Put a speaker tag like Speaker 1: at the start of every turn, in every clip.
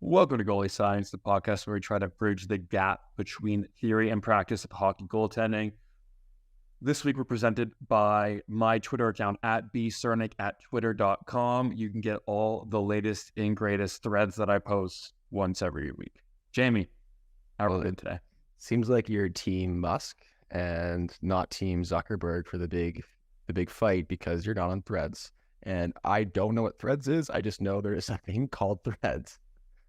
Speaker 1: Welcome to Goalie Science, the podcast where we try to bridge the gap between theory and practice of hockey goaltending. This week we're presented by my Twitter account at bcernic@twitter.com. You can get all the latest and greatest threads that I post once every week. Jamie, how are we doing today?
Speaker 2: Seems like you're Team Musk and not Team Zuckerberg for the big fight because you're not on Threads. And I don't know what Threads is. I just know there is a thing called Threads.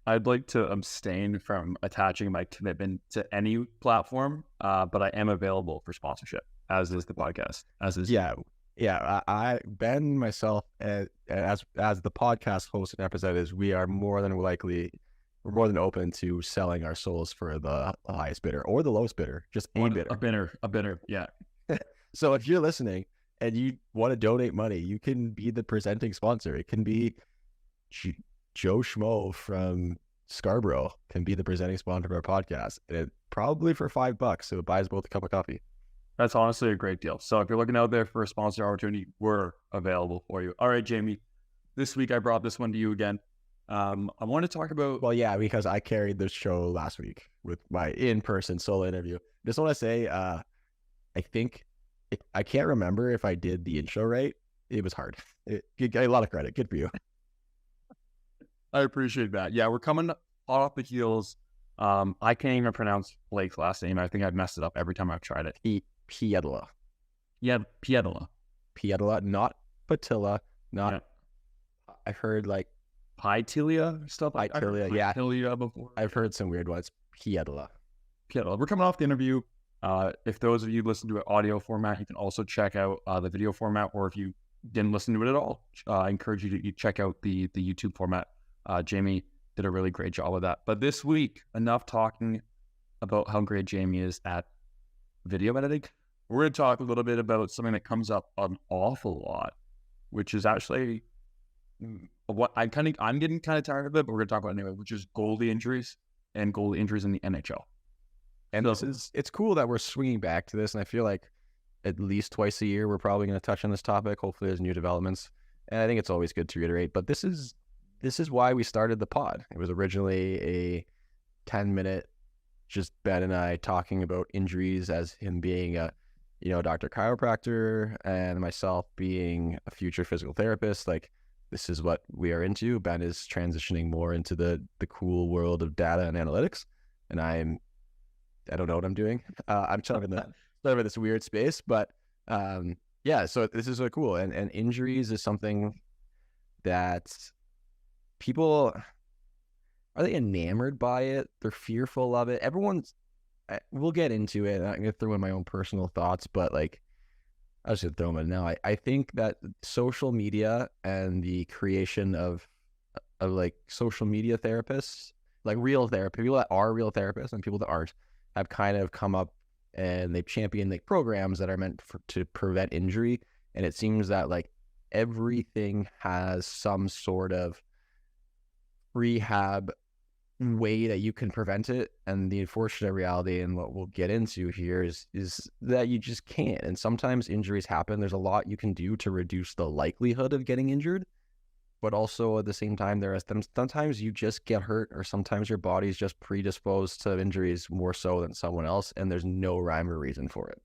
Speaker 1: I'd like to abstain from attaching my commitment to any platform, but I am available for sponsorship, as is the podcast.
Speaker 2: I Ben, myself, as the podcast host and episode we are more than open to selling our souls for the highest bidder or the lowest bidder, just a bidder.
Speaker 1: A bidder, yeah.
Speaker 2: So if you're listening and you want to donate money, you can be the presenting sponsor. It can be Joe Schmo from Scarborough can be the presenting sponsor of our podcast, and probably for $5, so it buys both a cup of coffee.
Speaker 1: That's honestly a great deal. So if you're looking out there for a sponsor opportunity, we're available for you. All right, Jamie, this week I brought this one to you again. I want to talk about...
Speaker 2: Well, yeah, because I carried the show last week with my in-person solo interview. Just want to say, I can't remember if I did the intro right. It was hard. It got a lot of credit. Good for you.
Speaker 1: I appreciate that. Yeah, we're coming off the heels. I can't even pronounce Blake's last name. I think I've messed it up every time I've tried it.
Speaker 2: Piedla.
Speaker 1: Yeah, Piedla.
Speaker 2: Piedla, not Patilla, not... Yeah. I've heard like...
Speaker 1: Pytilia stuff.
Speaker 2: Pytilia, yeah.
Speaker 1: Pytilia before.
Speaker 2: I've heard some weird ones. Piedla.
Speaker 1: We're coming off the interview. If those of you listen to an audio format, you can also check out the video format, or if you didn't listen to it at all, I encourage you to check out the YouTube format. Jamie did a really great job with that. But this week, enough talking about how great Jamie is at video editing. We're going to talk a little bit about something that comes up an awful lot, which is actually what I'm getting kind of tired of it, but we're going to talk about it anyway, which is goalie injuries and goalie injuries in the NHL.
Speaker 2: And it's cool that we're swinging back to this, and I feel like at least twice a year we're probably going to touch on this topic. Hopefully there's new developments, and I think it's always good to reiterate. But this is why we started the pod. It was originally a 10-minute, just Ben and I talking about injuries, as him being a Dr. chiropractor and myself being a future physical therapist. Like, this is what we are into. Ben is transitioning more into the cool world of data and analytics, and I don't know what I'm doing. I'm sort of in this weird space, but so this is really cool. And injuries is something that people, are they enamored by it? They're fearful of it. We'll get into it. I'm going to throw in my own personal thoughts, but like, I was going to throw them in now. I think that social media and the creation of like social media therapists, like real therapy, people that are real therapists and people that aren't, have kind of come up and they've championed like programs that are meant to prevent injury. And it seems that like everything has some sort of rehab way that you can prevent it. And the unfortunate reality, and what we'll get into here, is that you just can't. And sometimes injuries happen. There's a lot you can do to reduce the likelihood of getting injured. But also at the same time, there are sometimes you just get hurt, or sometimes your body's just predisposed to injuries more so than someone else, and there's no rhyme or reason for it.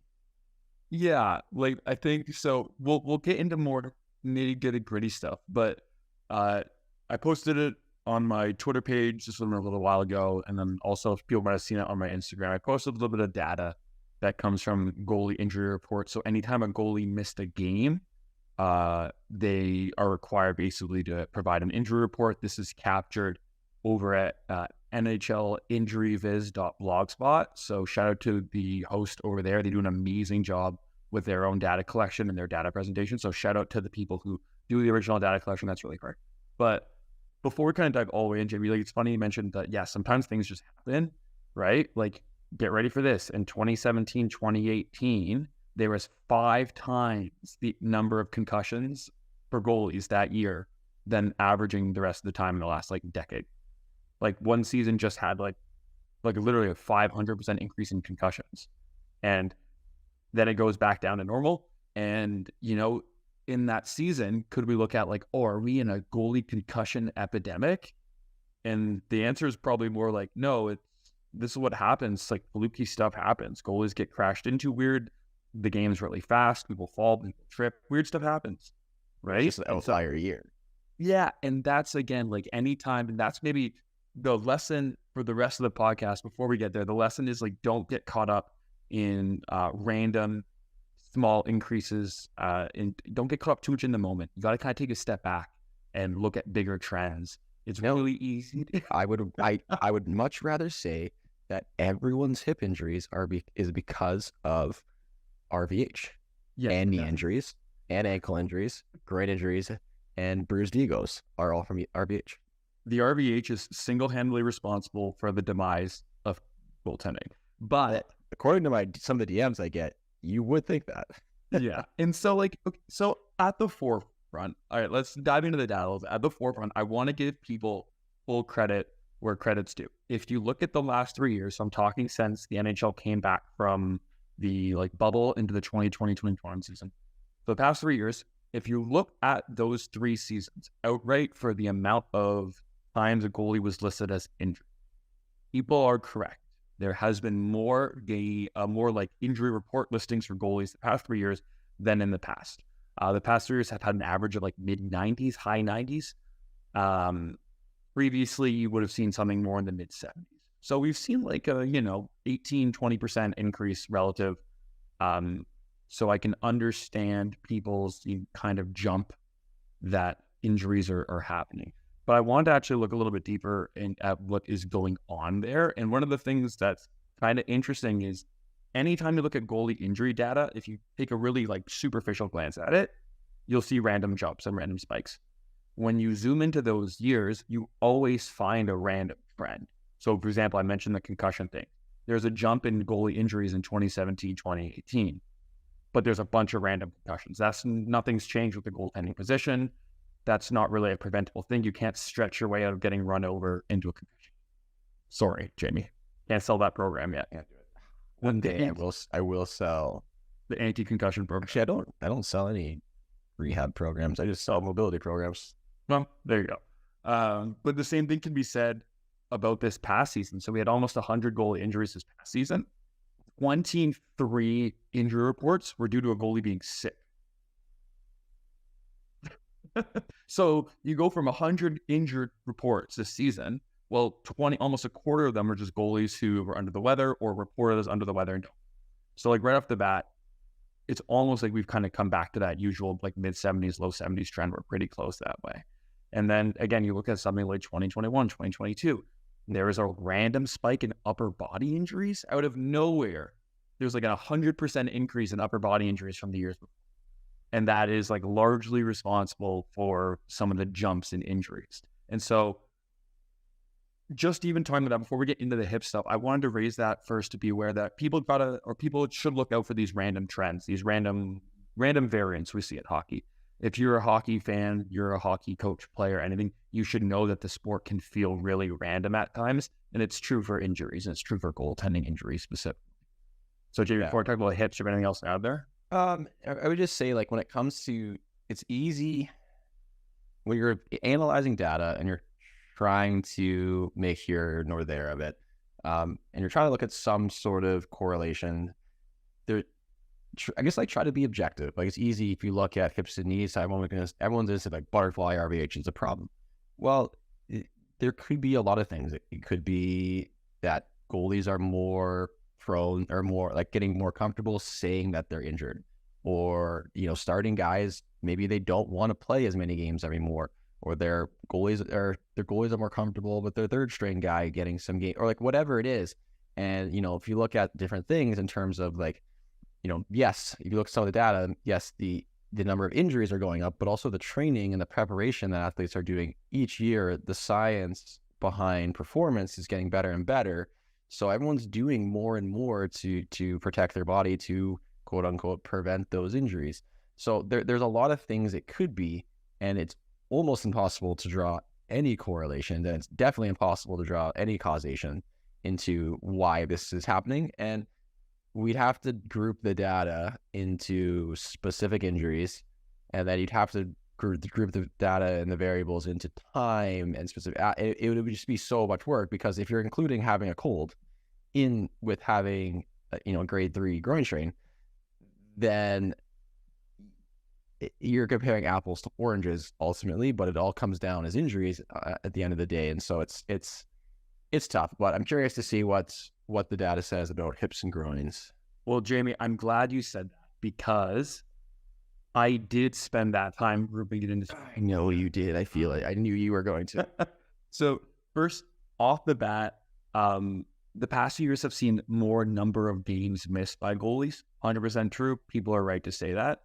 Speaker 1: Yeah, like I think so. We'll get into more nitty gritty stuff, but I posted it on my Twitter page just a little while ago, and then also if people might have seen it on my Instagram, I posted a little bit of data that comes from goalie injury reports. So anytime a goalie missed a game, they are required basically to provide an injury report. This is captured over at NHLinjuryviz.blogspot. So shout out to the host over there. They do an amazing job with their own data collection and their data presentation. So shout out to the people who do the original data collection. That's really great. But before we kind of dive all the way in, Jamie, like, it's funny you mentioned that, yeah, sometimes things just happen, right? Like, get ready for this. In 2017, 2018, there was 5 times the number of concussions for goalies that year than averaging the rest of the time in the last, like, decade. Like, one season just had, like literally a 500% increase in concussions. And then it goes back down to normal. And, in that season, could we look at like, are we in a goalie concussion epidemic? And the answer is probably more like, no, this is what happens. Like fluky stuff happens. Goalies get crashed into weird. The game's really fast. People fall, people trip. Weird stuff happens, right?
Speaker 2: It's just an outlier year.
Speaker 1: Yeah, and that's again like anytime, and that's maybe the lesson for the rest of the podcast. Before we get there, the lesson is like don't get caught up in random small increases. And don't get caught up too much in the moment. You got to kind of take a step back and look at bigger trends. It's really easy.
Speaker 2: I would much rather say that everyone's hip injuries is because of RVH, and knee injuries, and ankle injuries, groin injuries, and bruised egos are all from RVH.
Speaker 1: The RVH is single-handedly responsible for the demise of goaltending. But
Speaker 2: according to some of the DMs I get, you would think that.
Speaker 1: Yeah. And so so at the forefront, all right, let's dive into the data. At the forefront, I want to give people full credit where credit's due. If you look at the last 3 years, so I'm talking since the NHL came back from the bubble into the 2020-2021 season. For the past 3 years, if you look at those 3 seasons outright for the amount of times a goalie was listed as injured, people are correct. There has been more injury report listings for goalies the past 3 years than in the past. The past 3 years have had an average of mid-90s, high 90s. Previously, you would have seen something more in the mid-70s. So we've seen 18, 20% increase relative. So I can understand people's kind of jump that injuries are happening. But I wanted to actually look a little bit deeper at what is going on there. And one of the things that's kind of interesting is anytime you look at goalie injury data, if you take a really superficial glance at it, you'll see random jumps and random spikes. When you zoom into those years, you always find a random trend. So, for example, I mentioned the concussion thing. There's a jump in goalie injuries in 2017, 2018, but there's a bunch of random concussions. Nothing's changed with the goaltending position. That's not really a preventable thing. You can't stretch your way out of getting run over into a concussion. Sorry, Jamie. Can't sell that program yet.
Speaker 2: Can't do it. One day I will sell
Speaker 1: the anti-concussion program.
Speaker 2: Actually, I don't sell any rehab programs. I just sell mobility programs.
Speaker 1: Well, there you go. But the same thing can be said about this past season. So we had almost 100 goalie injuries this past season. 23 injury reports were due to a goalie being sick. So you go from 100 injured reports this season. Well, almost a quarter of them are just goalies who were under the weather or reported as under the weather. So right off the bat, it's almost like we've kind of come back to that usual mid 70s, low 70s trend. We're pretty close that way. And then again, you look at something like 2021, 2022, there is a random spike in upper body injuries out of nowhere. There's a 100% increase in upper body injuries from the years before. And that is largely responsible for some of the jumps in injuries. And so just even talking about that before we get into the hip stuff, I wanted to raise that first to be aware that people should look out for these random trends, these random variants we see at hockey. If you're a hockey fan, you're a hockey coach, player, anything, you should know that the sport can feel really random at times. And it's true for injuries, and it's true for goaltending injuries specifically. So, Jamie, before I talk about hips, or anything else out there?
Speaker 2: I would just say, when it comes to, it's easy when you're analyzing data and you're trying to make here nor there of it, and you're trying to look at some sort of correlation. I guess try to be objective. It's easy if you look at hips and knees. Everyone's going to say butterfly RVH is a problem. Well, there could be a lot of things. It could be that goalies are more prone or more getting more comfortable saying that they're injured, or starting guys, maybe they don't want to play as many games anymore, or their goalies are more comfortable with their third string guy getting some game, or whatever it is. And if you look at different things in terms of yes, if you look at some of the data, yes, the number of injuries are going up, but also the training and the preparation that athletes are doing each year, the science behind performance is getting better and better. So everyone's doing more and more to protect their body, to quote unquote prevent those injuries. So there's a lot of things it could be, and it's almost impossible to draw any correlation. And it's definitely impossible to draw any causation into why this is happening. And we'd have to group the data into specific injuries, and then you'd have to group the data and the variables into time and specific, it would just be so much work, because if you're including having a cold in with having a grade 3 groin strain, then you're comparing apples to oranges ultimately, but it all comes down as injuries at the end of the day. And so it's tough, but I'm curious to see what the data says about hips and groins.
Speaker 1: Well, Jamie, I'm glad you said that, because I did spend that time grouping it into.
Speaker 2: I know you did. I feel it. I knew you were going to.
Speaker 1: So first off the bat, the past few years have seen more number of games missed by goalies. 100% true. People are right to say that.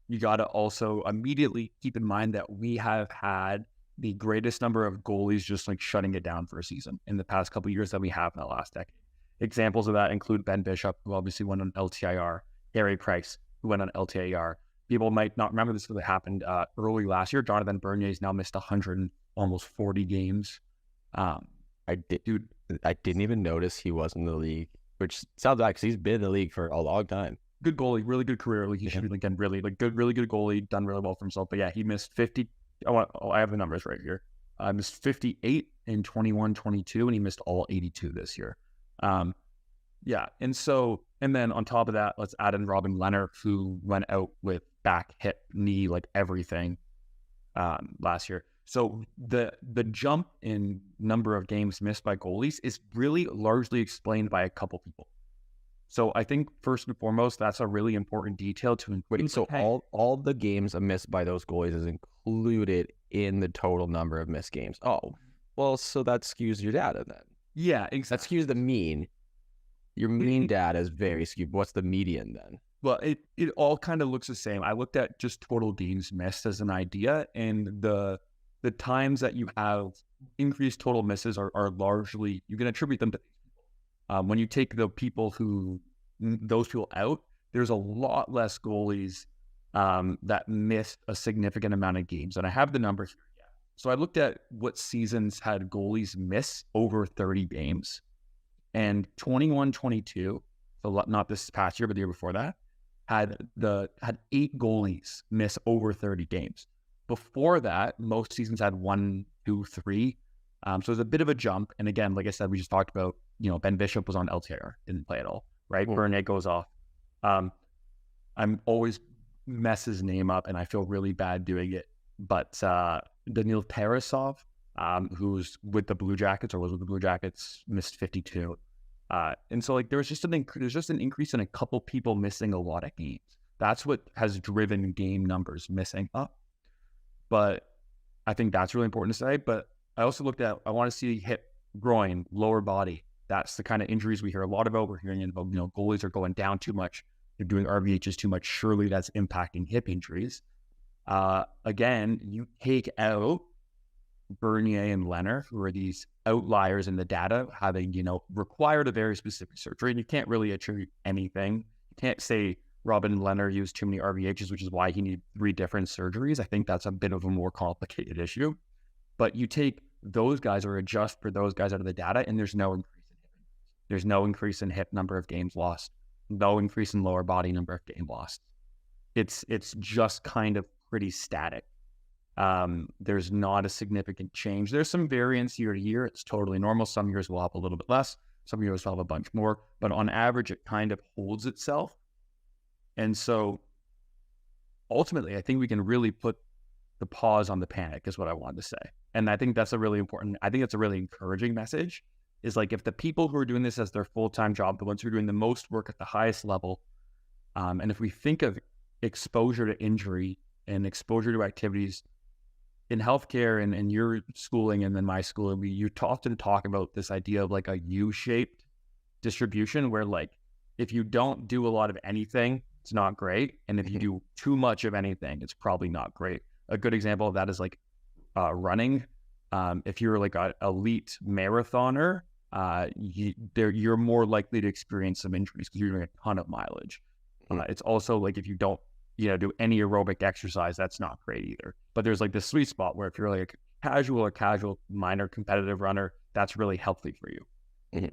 Speaker 1: You got to also immediately keep in mind that we have had the greatest number of goalies just like shutting it down for a season in the past couple of years than we have in the last decade. Examples of that include Ben Bishop, who obviously went on LTIR, Harry Price, who went on LTIR. People might not remember this because it happened early last year. Jonathan Bernier's now missed 100, almost 40 games.
Speaker 2: I didn't even notice he was in the league, which sounds like he's been in the league for a long time.
Speaker 1: Good goalie, really good career. Like he should be again, really good goalie, done really well for himself. But yeah, he missed 50. I have the numbers right here. Missed 58 in 21-22, and he missed all 82 this year. Yeah, and then on top of that, let's add in Robin Lehner, who went out with back, hip, knee, like everything last year. So the jump in number of games missed by goalies is really largely explained by a couple people. So I think first and foremost, that's a really important detail to include.
Speaker 2: So all the games missed by those goalies is included in the total number of missed games. Oh, well, so that skews your data then.
Speaker 1: Yeah, exactly.
Speaker 2: That skews the mean. Your mean data is very skewed. What's the median then?
Speaker 1: Well, it all kind of looks the same. I looked at just total games missed as an idea, and the times that you have increased total misses are largely, you can attribute them to when you take those people out, there's a lot less goalies that missed a significant amount of games. And I have the numbers here. Yeah. So I looked at what seasons had goalies miss over 30 games. And 21-22, so not this past year, but the year before that, had 8 goalies miss over 30 games. Before that, most seasons had 1, 2, 3. So there's a bit of a jump. And again, like I said, we just talked about, Ben Bishop was on LTIR, didn't play at all, right? Bernier goes off. I'm always mess his name up, and I feel really bad doing it. But Daniil Tarasov, who's with the Blue Jackets or was with the Blue Jackets, missed 52. And so like there's just an increase in a couple people missing a lot of games. That's what has driven game numbers missing up. But I think that's really important to say. But I also looked at, I want to see hip, groin, lower body. That's the kind of injuries we hear a lot about. We're hearing about, goalies are going down too much. They're doing RVHs too much. Surely that's impacting hip injuries. Again, you take out Bernier and Lehner, who are these outliers in the data, having, required a very specific surgery. And you can't really attribute anything. You can't say Robin Lehner used too many RVHs, which is why he needed 3 different surgeries. I think that's a bit of a more complicated issue. But you take those guys or adjust for those guys out of the data, and there's no increase in hip. There's no increase in hip number of games lost. No increase in lower body number of game lost. It's just kind of pretty static. There's not a significant change. There's some variance year to year. It's totally normal. Some years will have a little bit less. Some years will have a bunch more. But on average, it kind of holds itself. And so ultimately, I think we can really put the pause on the panic is what I wanted to say. And I think that's a really encouraging message, is like if the people who are doing this as their full-time job, the ones who are doing the most work at the highest level, and if we think of exposure to injury and exposure to activities in healthcare and your schooling and then my schooling, you often talk about this idea of like a U-shaped distribution where like if you don't do a lot of anything, it's not great. And if you do too much of anything, it's probably not great. A good example of that is like running. If you're like an elite marathoner, you're more likely to experience some injuries because you're doing a ton of mileage. It's also like if you don't do any aerobic exercise, that's not great either. But there's like this sweet spot where if you're like a casual minor competitive runner, that's really healthy for you.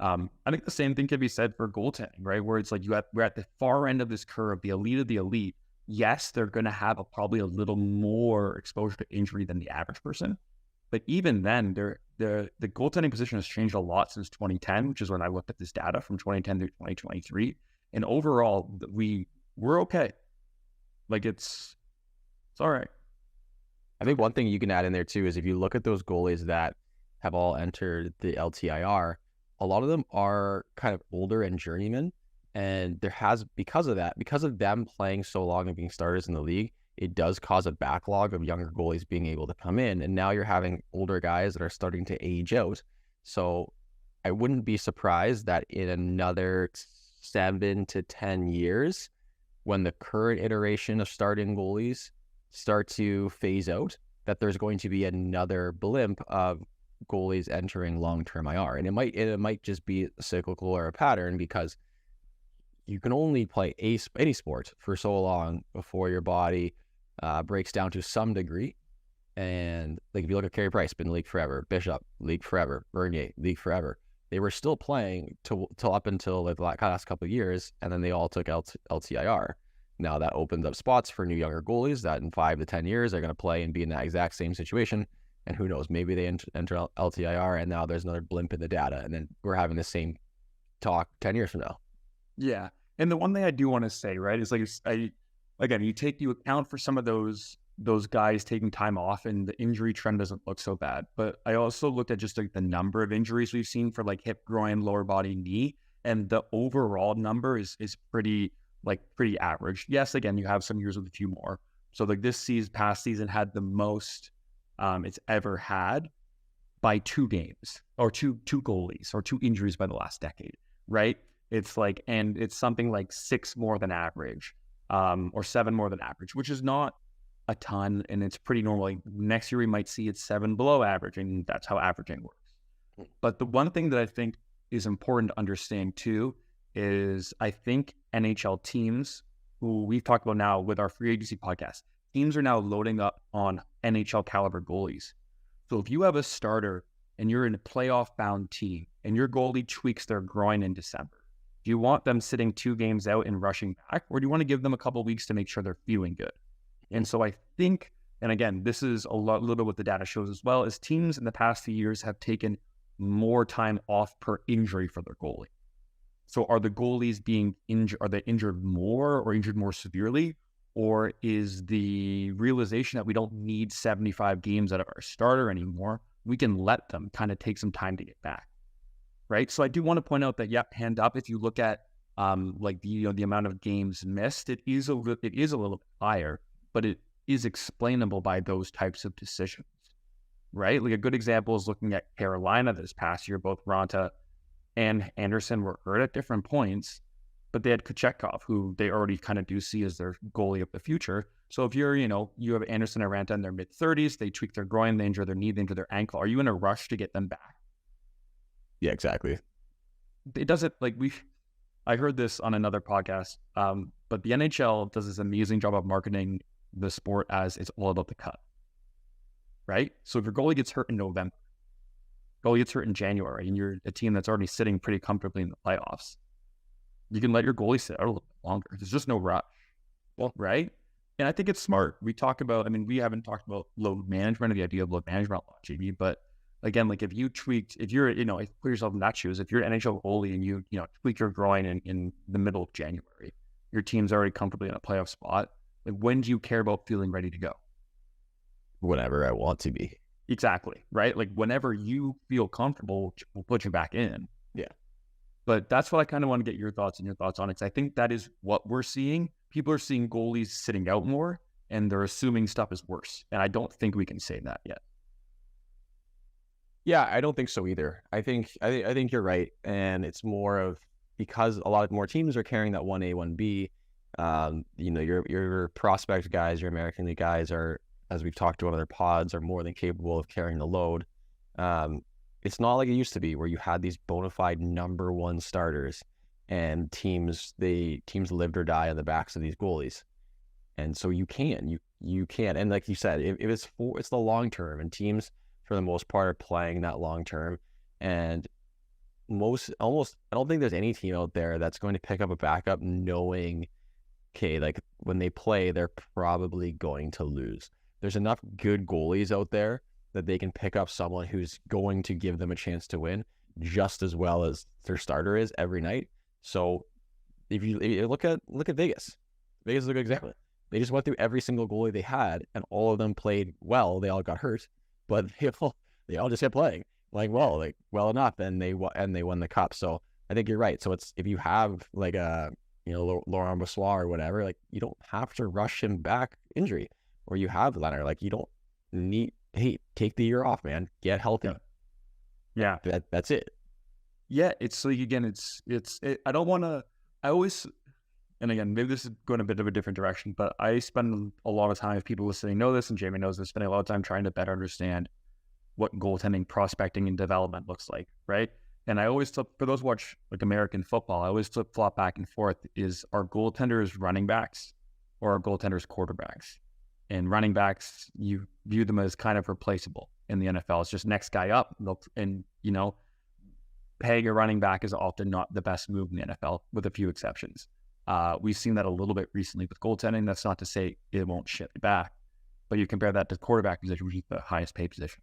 Speaker 1: I think the same thing can be said for goaltending, right? Where it's like we're at the far end of this curve, the elite of the elite, yes, they're going to have probably a little more exposure to injury than the average person. But even then, the goaltending position has changed a lot since 2010, which is when I looked at this data from 2010 through 2023. And overall, we're okay. Like it's all right.
Speaker 2: I think one thing you can add in there too is if you look at those goalies that have all entered the LTIR, a lot of them are kind of older and journeymen. And because of that, because of them playing so long and being starters in the league, it does cause a backlog of younger goalies being able to come in. And now you're having older guys that are starting to age out. So I wouldn't be surprised that in another 7 to 10 years, when the current iteration of starting goalies start to phase out, that there's going to be another blimp of goalies entering long-term IR. And it might just be cyclical or a pattern, because you can only play any sport for so long before your body breaks down to some degree. And like if you look at Carey Price, been in the league forever, Bishop, league forever, Bernier, league forever. They were still playing till up until like the last couple of years, and then they all took LTIR. Now that opens up spots for new younger goalies that in 5 to 10 years are going to play and be in that exact same situation. And who knows, maybe they enter LTIR and now there's another blimp in the data, and then we're having the same talk 10 years from now.
Speaker 1: Yeah. And the one thing I do want to say, right, is like, you account for some of those guys taking time off and the injury trend doesn't look so bad. But I also looked at just like the number of injuries we've seen for like hip, groin, lower body, knee, and the overall number is pretty average. Yes, again, you have some years with a few more. So like past season had the most it's ever had by 2 games or two goalies or 2 injuries by the last decade, right? It's like, and it's something like 6 more than average, or 7 more than average, which is not a ton, and it's pretty normal. Like next year we might see it's 7 below average, and that's how averaging works. But the one thing that I think is important to understand too is I think NHL teams, who we've talked about now with our free agency podcast, teams are now loading up on NHL caliber goalies. So if you have a starter and you're in a playoff bound team and your goalie tweaks their groin in December, do you want them sitting 2 games out and rushing back, or do you want to give them a couple of weeks to make sure they're feeling good? And so I think, and again, this is a little bit what the data shows as well, is teams in the past few years have taken more time off per injury for their goalie. So are the goalies being injured? Are they injured more or injured more severely? Or is the realization that we don't need 75 games out of our starter anymore? We can let them kind of take some time to get back, right? So I do want to point out that, hand up, if you look at like the amount of games missed, it is a little bit higher, but it is explainable by those types of decisions, right? Like a good example is looking at Carolina this past year. Both Ranta and Anderson were hurt at different points, but they had Kochetkov, who they already kind of do see as their goalie of the future. So if you're, you have Anderson and Ranta in their mid-30s, they tweak their groin, they injure their knee, they injure their ankle. Are you in a rush to get them back?
Speaker 2: Yeah, exactly.
Speaker 1: It doesn't, I heard this on another podcast, but the NHL does this amazing job of marketing the sport as it's all about the cut, right? So if your goalie gets hurt in November, goalie gets hurt in January, and you're a team that's already sitting pretty comfortably in the playoffs, you can let your goalie sit out a little bit longer. There's just no rush, right? And I think it's smart. We haven't talked about load management or the idea of load management a lot, JB, but again, like if you're, put yourself in that shoes, if you're an NHL goalie and you tweak your groin in the middle of January, your team's already comfortably in a playoff spot. Like, when do you care about feeling ready to go?
Speaker 2: Whenever I want to be.
Speaker 1: Exactly, right? Like whenever you feel comfortable, we'll put you back in.
Speaker 2: Yeah.
Speaker 1: But that's what I kind of want to get your thoughts on it. Because I think that is what we're seeing. People are seeing goalies sitting out more, and they're assuming stuff is worse. And I don't think we can say that yet.
Speaker 2: Yeah, I don't think so either. I think you're right, and it's more of because a lot more teams are carrying that 1A, 1B. Your prospect guys, your American League guys are, as we've talked to on other pods, are more than capable of carrying the load. It's not like it used to be where you had these bona fide number 1 starters and teams lived or die on the backs of these goalies. And so you can. And like you said, if it's the long term, and teams for the most part are playing that long term. And I don't think there's any team out there that's going to pick up a backup knowing okay, like when they play, they're probably going to lose. There's enough good goalies out there that they can pick up someone who's going to give them a chance to win just as well as their starter is every night. So if you look at Vegas, Vegas is a good example. They just went through every single goalie they had, and all of them played well. They all got hurt, but they all just kept playing well, like well enough, and they won the cup. So I think you're right. So it's if you have like a Laurent Brossoit or whatever, like you don't have to rush him back injury, or you have Leonard, like you don't need. Hey, take the year off, man. Get healthy.
Speaker 1: Yeah.
Speaker 2: That's it.
Speaker 1: Yeah, it's like again, I don't want to. I always, and again, maybe this is going a bit of a different direction, but I spend a lot of time, if people listening know this, and Jamie knows this, spending a lot of time trying to better understand what goaltending, prospecting, and development looks like, right? And I always flip, for those who watch like American football, I always flop back and forth. Is our goaltenders running backs or our goaltenders quarterbacks? And running backs, you view them as kind of replaceable in the NFL. It's just next guy up, and paying a running back is often not the best move in the NFL, with a few exceptions. We've seen that a little bit recently with goaltending. That's not to say it won't shift back, but you compare that to quarterback position, which is the highest paid position,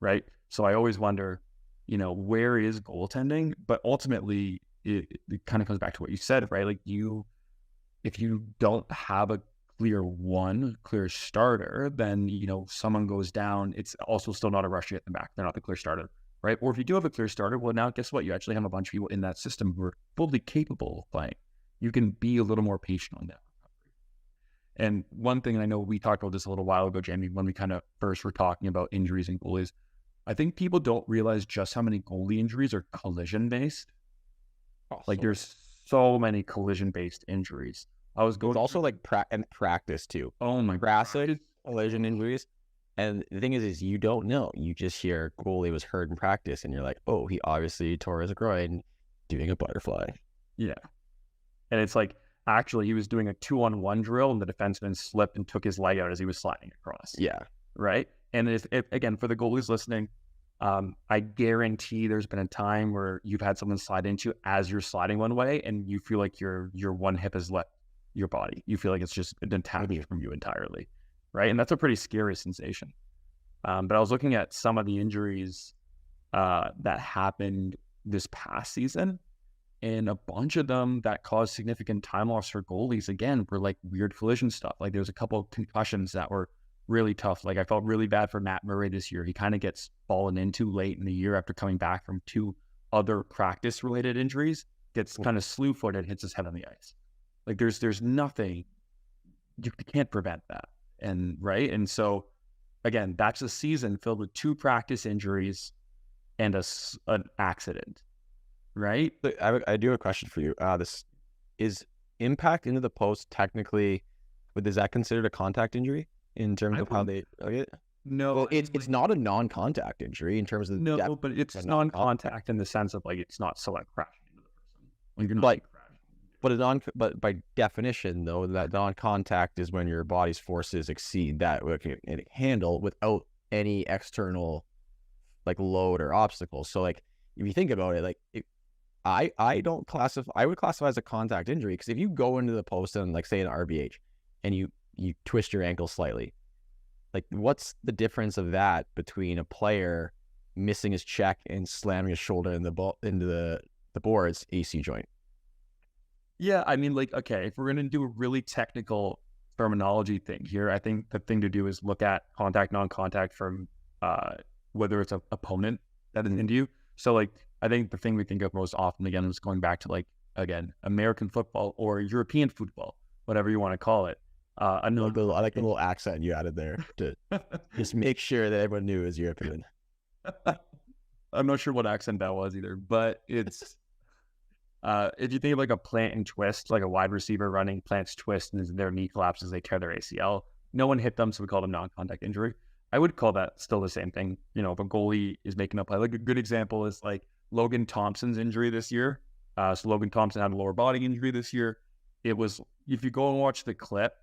Speaker 1: right? So I always wonder, where is goaltending? But ultimately, it kind of comes back to what you said, right? Like if you don't have a clear starter, then, someone goes down. It's also still not a rush to get them back. They're not the clear starter. Right. Or if you do have a clear starter, well, now guess what? You actually have a bunch of people in that system who are fully capable of playing. You can be a little more patient on that. And one thing, and I know we talked about this a little while ago, Jamie, when we kind of first were talking about injuries and goalies, I think people don't realize just how many goalie injuries are collision based. Like there's so many collision based injuries. I was going
Speaker 2: also like practice too.
Speaker 1: Oh my
Speaker 2: God. Collision injuries. And the thing is you don't know. You just hear goalie was hurt in practice, and you're like, oh, he obviously tore his groin doing a butterfly.
Speaker 1: Yeah. And it's like, actually, he was doing a 2-on-1 drill, and the defenseman slipped and took his leg out as he was sliding across.
Speaker 2: Yeah.
Speaker 1: Right? And if again, for the goalies listening, I guarantee there's been a time where you've had someone slide into as you're sliding one way, and you feel like your one hip has left your body. You feel like it's just detached from you entirely. Right. And that's a pretty scary sensation. But I was looking at some of the injuries that happened this past season, and a bunch of them that caused significant time loss for goalies, again, were like weird collision stuff. Like there was a couple of concussions that were really tough. Like I felt really bad for Matt Murray this year. He kind of gets fallen into late in the year after coming back from 2 other practice related injuries, gets kind of slew footed, hits his head on the ice. Like there's nothing, you can't prevent that. And right. And so again, that's a season filled with 2 practice injuries and an accident. Right.
Speaker 2: I do have a question for you. This is impact into the post technically, but is that considered a contact injury in terms of how they it?
Speaker 1: No,
Speaker 2: well, it's not a non-contact injury in terms of
Speaker 1: but it's non-contact in the sense of like it's not someone crashing into the person. Like you're not
Speaker 2: like but by definition, though, that non-contact is when your body's forces exceed that it can handle without any external like load or obstacles. So like if you think about it, like I would classify as a contact injury, because if you go into the post and like say an RBH and you twist your ankle slightly, like what's the difference of that between a player missing his check and slamming his shoulder into the board's AC joint?
Speaker 1: Yeah, I mean, like, okay, if we're going to do a really technical terminology thing here, I think the thing to do is look at contact, non-contact from whether it's an opponent that is into you. So, like, I think the thing we think of most often, again, is going back to, like, again, American football or European football, whatever you want to call it. I like
Speaker 2: the little accent you added there to just make sure that everyone knew it was European.
Speaker 1: I'm not sure what accent that was either, but it's... if you think of like a plant and twist, like a wide receiver running, plants twist, and their knee collapses, they tear their ACL. No one hit them, so we call them non-contact injury. I would call that still the same thing. If a goalie is making a play, like a good example is like Logan Thompson's injury this year. So Logan Thompson had a lower body injury this year. It was, if you go and watch the clip,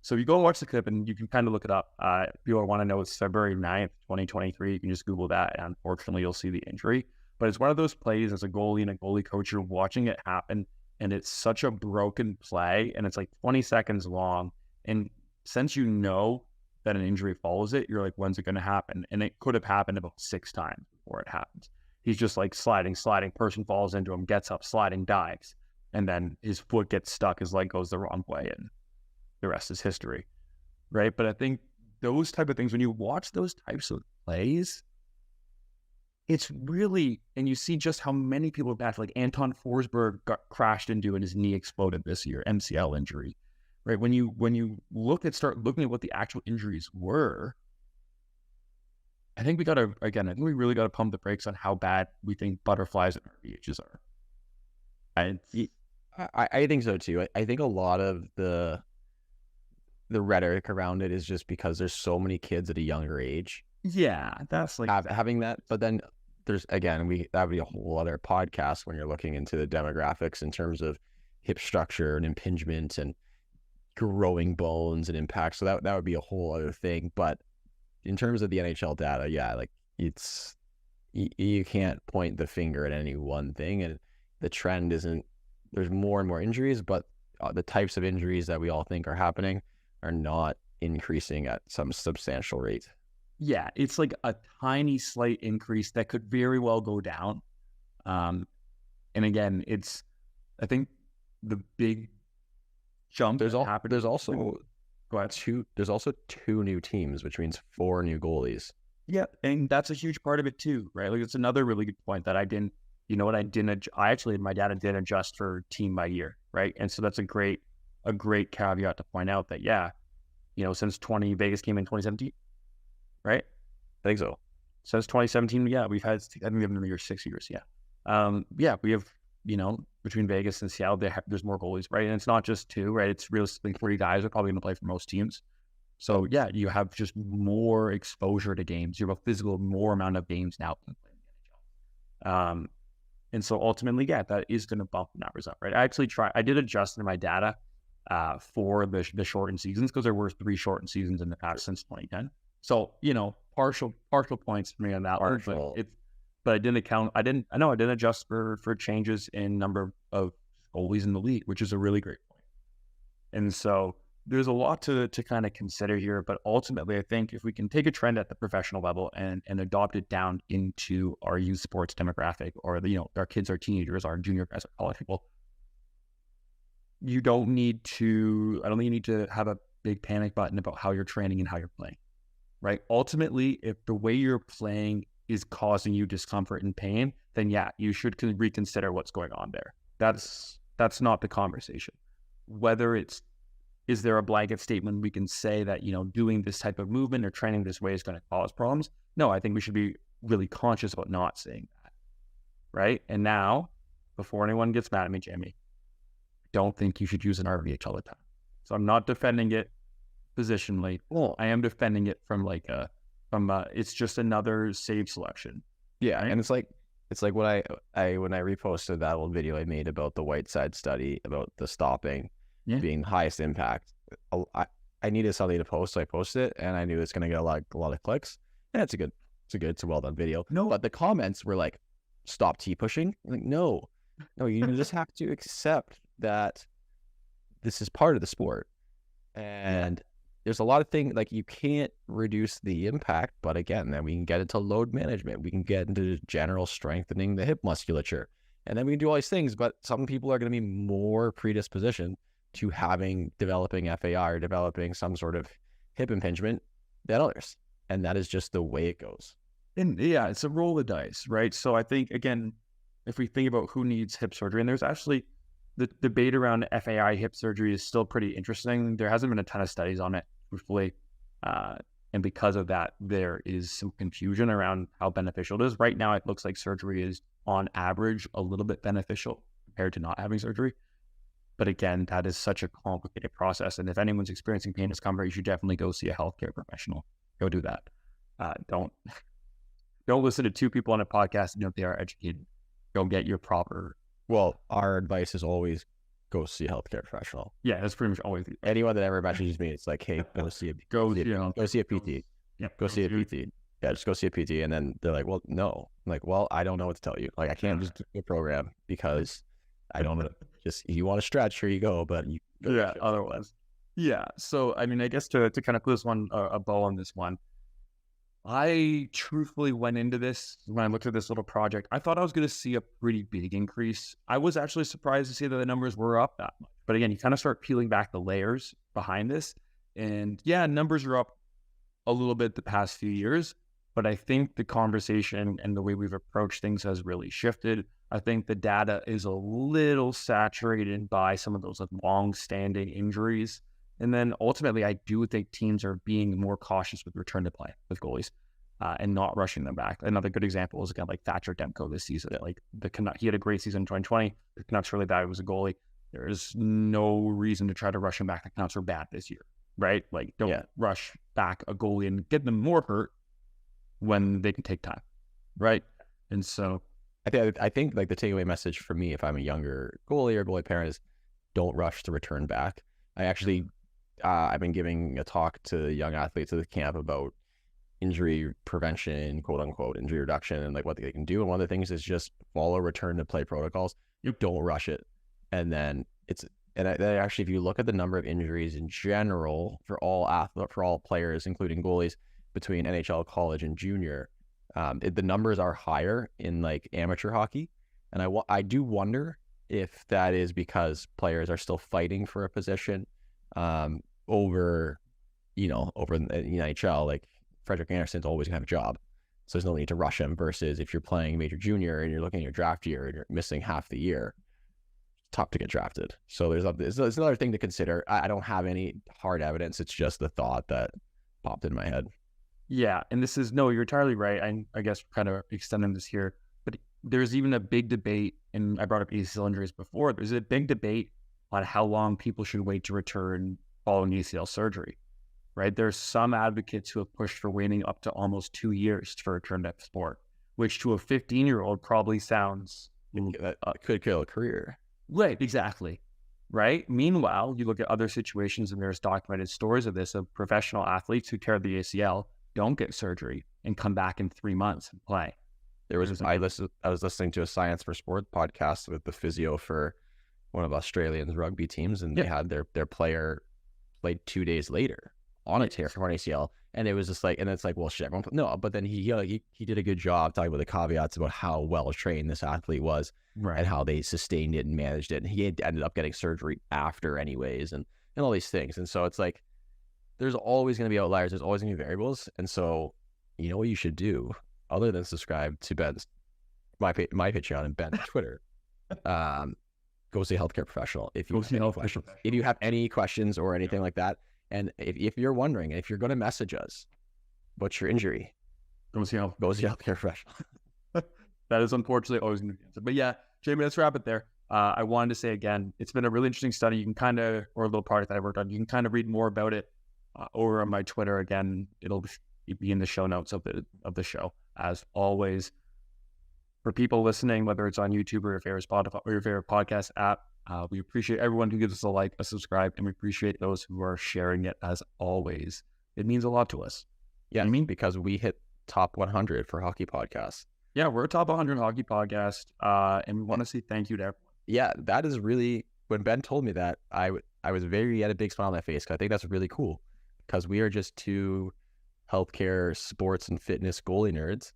Speaker 1: and you can kind of look it up. If you want to know, it's February 9th, 2023. You can just Google that, and unfortunately, you'll see the injury. But it's one of those plays as a goalie and a goalie coach, you're watching it happen, and it's such a broken play, and it's like 20 seconds long. And since you know that an injury follows it, you're like, when's it going to happen? And it could have happened about 6 times before it happens. He's just like sliding, person falls into him, gets up, sliding, dives. And then his foot gets stuck, his leg goes the wrong way, and the rest is history, right? But I think those type of things, when you watch those types of plays, it's really, and you see just how many people back, like Anton Forsberg got crashed into and his knee exploded this year, MCL injury, right? When you start looking at what the actual injuries were, I think we really got to pump the brakes on how bad we think butterflies and RVHs are.
Speaker 2: I think so too. I think a lot of the rhetoric around it is just because there's so many kids at a younger age.
Speaker 1: Yeah, that's like
Speaker 2: having that. But then there's, again, that would be a whole other podcast when you're looking into the demographics in terms of hip structure and impingement and growing bones and impact. So that would be a whole other thing. But in terms of the NHL data, yeah, like it's, you can't point the finger at any one thing, and the trend isn't, there's more and more injuries, but the types of injuries that we all think are happening are not increasing at some substantial rate.
Speaker 1: Yeah, it's like a tiny slight increase that could very well go down. And again, I think the big jump
Speaker 2: there's also 2 new teams, which means 4 new goalies.
Speaker 1: Yeah, and that's a huge part of it too, right? Like it's another really good point that I actually, my data didn't adjust for team by year, right? And so that's a great caveat to point out that, yeah, since Vegas came in 2017, right?
Speaker 2: I think so.
Speaker 1: Since 2017, yeah, we've had, I think we've been here 6 years, yeah. Yeah, we have, between Vegas and Seattle, there's more goalies, right? And it's not just 2, right? It's realistically 3 guys are probably going to play for most teams. So yeah, you have just more exposure to games. You have a more amount of games now than playing the NHL. And so ultimately, yeah, that is going to bump the numbers up, right? I did adjust in my data for the shortened seasons, because there were 3 shortened seasons in the past since 2010. So, partial points for me on that one, but I didn't adjust for changes in number of goalies in the league, which is a really great point. And so there's a lot to kind of consider here, but ultimately I think if we can take a trend at the professional level and adopt it down into our youth sports demographic, or our kids, our teenagers, our junior guys, our college people, I don't think you need to have a big panic button about how you're training and how you're playing, right? Ultimately, if the way you're playing is causing you discomfort and pain, then yeah, you should reconsider what's going on there. That's not the conversation. Is there a blanket statement we can say that, doing this type of movement or training this way is going to cause problems? No, I think we should be really conscious about not saying that, right? And now, before anyone gets mad at me, Jamie, don't think you should use an RVH all the time. So I'm not defending it positionally. Well, I am defending it from it's just another save selection.
Speaker 2: Yeah, right? And it's like when I reposted that old video I made about the Whiteside study about the stopping being highest impact. I needed something to post, so I posted it, and I knew it's going to get a lot of clicks. And it's a well done video. No, but the comments were like, "Stop T pushing." I'm like, no, you just have to accept that this is part of the sport, and there's a lot of things, like, you can't reduce the impact, but again, then we can get into load management, we can get into general strengthening the hip musculature, and then we can do all these things. But some people are going to be more predispositioned to developing FAI or developing some sort of hip impingement than others, and that is just the way it goes.
Speaker 1: And yeah, it's a roll of the dice, right? So I think, again, if we think about who needs hip surgery, and there's actually the debate around FAI hip surgery is still pretty interesting. There hasn't been a ton of studies on it, truthfully. And because of that, there is some confusion around how beneficial it is. Right now, it looks like surgery is, on average, a little bit beneficial compared to not having surgery. But again, that is such a complicated process. And if anyone's experiencing pain discomfort, you should definitely go see a healthcare professional. Go do that. Don't listen to 2 people on a podcast and know if they are educated. Go get your proper.
Speaker 2: Well, our advice is always go see a healthcare professional.
Speaker 1: Yeah, that's pretty much always.
Speaker 2: Anyone that ever messages me, it's like, hey, go see a PT.
Speaker 1: Yeah,
Speaker 2: go see a PT. Yeah, just go see a PT. And then they're like, well, no. I'm like, well, I don't know what to tell you. Like, I can't just do a program because I don't know. Just if you want to stretch, here you go. But
Speaker 1: otherwise. Yeah. So, I mean, I guess to kind of put this one, a bow on this one, I truthfully went into this when I looked at this little project. I thought I was going to see a pretty big increase. I was actually surprised to see that the numbers were up that much. But again, you kind of start peeling back the layers behind this. And yeah, numbers are up a little bit the past few years. But I think the conversation and the way we've approached things has really shifted. I think the data is a little saturated by some of those like long-standing injuries. And then ultimately, I do think teams are being more cautious with return to play with goalies and not rushing them back. Another good example is a guy like Thatcher Demko this season. Like he had a great season in 2020. The Canucks really bad. He was a goalie. There is no reason to try to rush him back. The Canucks are bad this year, right? Like don't rush back a goalie and get them more hurt when they can take time, right? And so
Speaker 2: I think like the takeaway message for me, if I'm a younger goalie or goalie parent, is don't rush to return back. I actually, I've been giving a talk to young athletes at the camp about injury prevention, quote unquote, injury reduction, and like what they can do. And one of the things is just follow return to play protocols. You don't rush it. And then actually, if you look at the number of injuries in general for all players, including goalies, between NHL, college, and junior, the numbers are higher in like amateur hockey. And I do wonder if that is because players are still fighting for a position over in the NHL. Like Frederick Anderson's always gonna have a job, so there's no need to rush him. Versus if you're playing major junior and you're looking at your draft year and you're missing half the year, it's tough to get drafted. So there's another thing to consider. I don't have any hard evidence. It's just the thought that popped in my head.
Speaker 1: Yeah, and you're entirely right. I guess kind of extending this here, but there's even a big debate, and I brought up ACL injuries before. There's a big debate on how long people should wait to return following ACL surgery, right? There's some advocates who have pushed for waiting up to almost 2 years for a return to sport, which to a 15-year-old probably sounds...
Speaker 2: That could kill a career.
Speaker 1: Right, exactly. Right? Meanwhile, you look at other situations, and there's documented stories of this, of professional athletes who tear the ACL, don't get surgery, and come back in 3 months and play.
Speaker 2: I was listening to a Science for Sport podcast with the physio for one of Australia's rugby teams, and they had their player played 2 days later on a tear from an ACL, and it was just like, and it's like, well, shit, everyone, no, but then he did a good job talking about the caveats about how well trained this athlete was, right, and how they sustained it and managed it, and he ended up getting surgery after anyways, and all these things, and so it's like, there's always going to be outliers. There's always going to be variables. And so, you know what you should do, other than subscribe to Ben's, my Patreon and Ben's Twitter, go see a healthcare professional. If you have any questions or anything like that, and if you're wondering, if you're going to message us, what's your injury?
Speaker 1: Go see a
Speaker 2: healthcare professional.
Speaker 1: That is unfortunately always going to be the answer. But yeah, Jamie, let's wrap it there. I wanted to say again, it's been a really interesting study. You can or a little project that I worked on. You can kind of read more about it over on my Twitter. Again, it'll be in the show notes of the show. As always, for people listening, whether it's on YouTube or your favorite Spotify or your favorite podcast app, we appreciate everyone who gives us a like, a subscribe, and we appreciate those who are sharing it. As always, it means a lot to us.
Speaker 2: Yeah, because we hit top 100 for hockey podcasts.
Speaker 1: Yeah, we're a top 100 hockey podcast, and we want to say thank you to everyone.
Speaker 2: Yeah, that is really, when Ben told me that, I had a big smile on my face, because I think that's really cool. Because we are just two healthcare, sports, and fitness goalie nerds,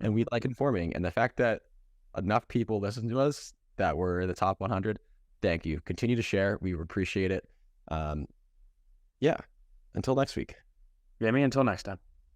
Speaker 2: and we like informing. And the fact that enough people listen to us that we're in the top 100, thank you. Continue to share. We appreciate it. Until next week.
Speaker 1: Yeah, until next time.